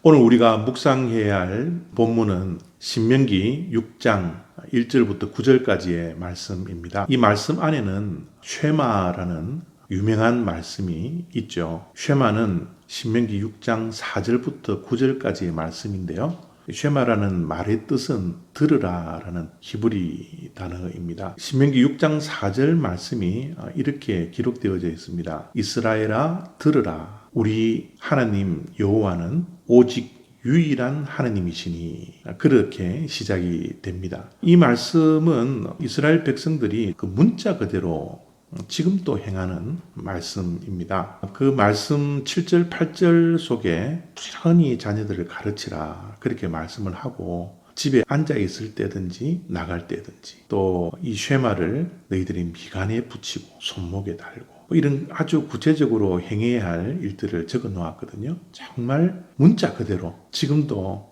오늘 우리가 묵상해야 할 본문은 신명기 6장 1절부터 9절까지의 말씀입니다. 이 말씀 안에는 쉐마라는 유명한 말씀이 있죠. 쉐마는 신명기 6장 4절부터 9절까지의 말씀인데요. 쉐마라는 말의 뜻은 들으라라는 히브리 단어입니다. 신명기 6장 4절 말씀이 이렇게 기록되어져 있습니다. 이스라엘아 들으라. 우리 하나님 여호와는 오직 유일한 하나님이시니, 그렇게 시작이 됩니다. 이 말씀은 이스라엘 백성들이 그 문자 그대로 지금도 행하는 말씀입니다. 그 말씀 7절 8절 속에 부지런히 자녀들을 가르치라 그렇게 말씀을 하고, 집에 앉아 있을 때든지 나갈 때든지 또 이 쉐마를 너희들이 미간에 붙이고 손목에 달고 이런 아주 구체적으로 행해야 할 일들을 적어 놓았거든요. 정말 문자 그대로 지금도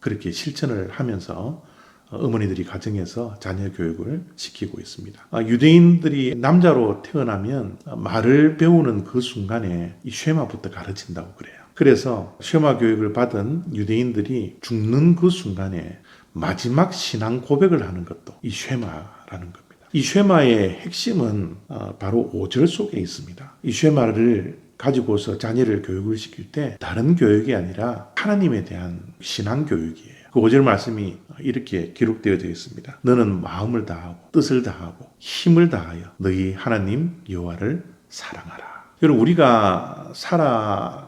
그렇게 실천을 하면서 어머니들이 가정에서 자녀 교육을 시키고 있습니다. 유대인들이 남자로 태어나면 말을 배우는 그 순간에 이 쉐마부터 가르친다고 그래요. 그래서 쉐마 교육을 받은 유대인들이 죽는 그 순간에 마지막 신앙 고백을 하는 것도 이 쉐마라는 겁니다. 이 쉐마의 핵심은 바로 5절 속에 있습니다. 이 쉐마를 가지고서 자녀를 교육을 시킬 때 다른 교육이 아니라 하나님에 대한 신앙 교육이에요. 그 5절 말씀이 이렇게 기록되어져 있습니다. 너는 마음을 다하고 뜻을 다하고 힘을 다하여 너희 하나님 여호와를 사랑하라. 여러분, 우리가 살아가는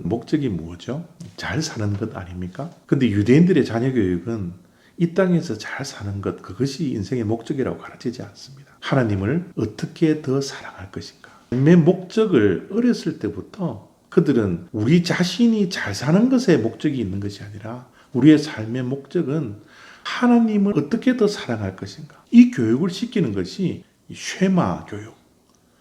목적이 뭐죠? 잘 사는 것 아닙니까? 근데 유대인들의 자녀 교육은 이 땅에서 잘 사는 것, 그것이 인생의 목적이라고 가르치지 않습니다. 하나님을 어떻게 더 사랑할 것인가. 삶의 목적을 어렸을 때부터 그들은 우리 자신이 잘 사는 것에 목적이 있는 것이 아니라 우리의 삶의 목적은 하나님을 어떻게 더 사랑할 것인가. 이 교육을 시키는 것이 쉐마 교육.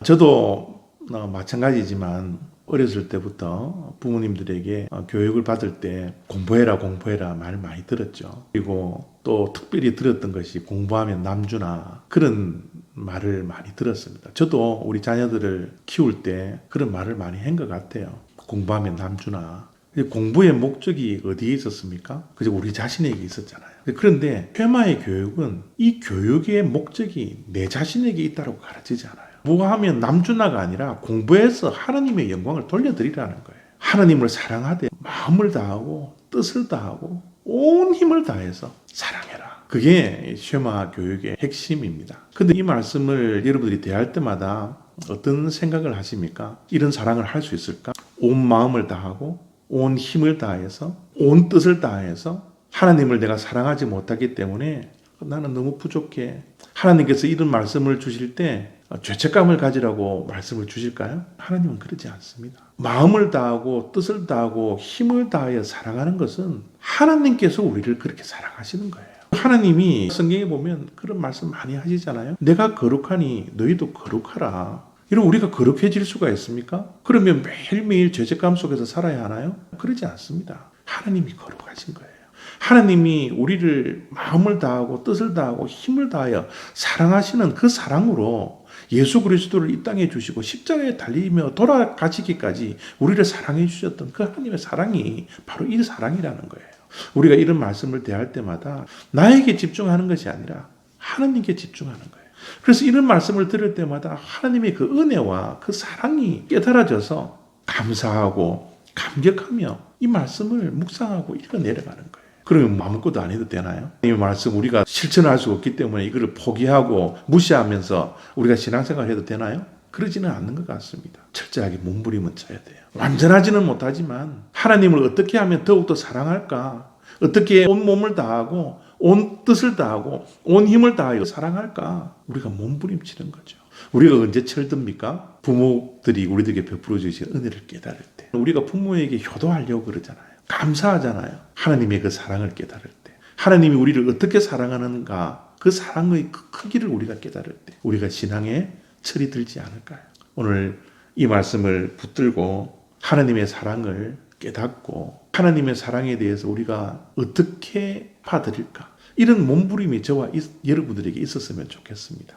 저도 마찬가지지만 어렸을 때부터 부모님들에게 교육을 받을 때 공부해라 말 많이 들었죠. 그리고 또 특별히 들었던 것이 공부하면 남주나, 그런 말을 많이 들었습니다. 저도 우리 자녀들을 키울 때 그런 말을 많이 한 것 같아요. 공부하면 남주나. 공부의 목적이 어디에 있었습니까? 그저 우리 자신에게 있었잖아요. 그런데 쉐마의 교육은 이 교육의 목적이 내 자신에게 있다고 가르치지 않아요. 뭐가 하면 남주나가 아니라 공부해서 하나님의 영광을 돌려드리라는 거예요. 하나님을 사랑하되 마음을 다하고 뜻을 다하고 온 힘을 다해서 사랑해라. 그게 쉐마 교육의 핵심입니다. 근데 이 말씀을 여러분들이 대할 때마다 어떤 생각을 하십니까? 이런 사랑을 할 수 있을까? 온 마음을 다하고 온 힘을 다해서 온 뜻을 다해서 하나님을 내가 사랑하지 못하기 때문에 나는 너무 부족해. 하나님께서 이런 말씀을 주실 때 죄책감을 가지라고 말씀을 주실까요? 하나님은 그러지 않습니다. 마음을 다하고 뜻을 다하고 힘을 다하여 사랑하는 것은 하나님께서 우리를 그렇게 사랑하시는 거예요. 하나님이 성경에 보면 그런 말씀 많이 하시잖아요. 내가 거룩하니 너희도 거룩하라. 이런 우리가 거룩해질 수가 있습니까? 그러면 매일매일 죄책감 속에서 살아야 하나요? 그러지 않습니다. 하나님이 거룩하신 거예요. 하나님이 우리를 마음을 다하고 뜻을 다하고 힘을 다하여 사랑하시는 그 사랑으로 예수 그리스도를 이 땅에 주시고 십자가에 달리며 돌아가시기까지 우리를 사랑해 주셨던 그 하나님의 사랑이 바로 이 사랑이라는 거예요. 우리가 이런 말씀을 대할 때마다 나에게 집중하는 것이 아니라 하나님께 집중하는 거예요. 그래서 이런 말씀을 들을 때마다 하나님의 그 은혜와 그 사랑이 깨달아져서 감사하고 감격하며 이 말씀을 묵상하고 읽어 내려가는 거예요. 그러면 아무것도 안 해도 되나요? 이 말씀 우리가 실천할 수 없기 때문에 이거를 포기하고 무시하면서 우리가 신앙생활 해도 되나요? 그러지는 않는 것 같습니다. 철저하게 몸부림은 쳐야 돼요. 완전하지는 못하지만 하나님을 어떻게 하면 더욱더 사랑할까? 어떻게 온 몸을 다하고 온 뜻을 다하고 온 힘을 다하여 사랑할까? 우리가 몸부림치는 거죠. 우리가 언제 철듭니까? 부모들이 우리들에게 베풀어 주신 은혜를 깨달을 때. 우리가 부모에게 효도하려고 그러잖아요. 감사하잖아요. 하나님의 그 사랑을 깨달을 때. 하나님이 우리를 어떻게 사랑하는가, 그 사랑의 그 크기를 우리가 깨달을 때 우리가 신앙에 철이 들지 않을까요? 오늘 이 말씀을 붙들고 하나님의 사랑을 깨닫고 하나님의 사랑에 대해서 우리가 어떻게 받아들일까, 이런 몸부림이 저와 여러분들에게 있었으면 좋겠습니다.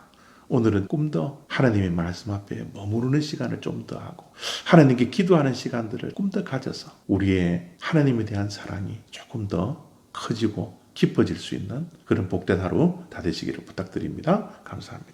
오늘은 꿈 더 하나님의 말씀 앞에 머무르는 시간을 좀 더 하고 하나님께 기도하는 시간들을 꿈 더 가져서 우리의 하나님에 대한 사랑이 조금 더 커지고 깊어질 수 있는 그런 복된 하루 다 되시기를 부탁드립니다. 감사합니다.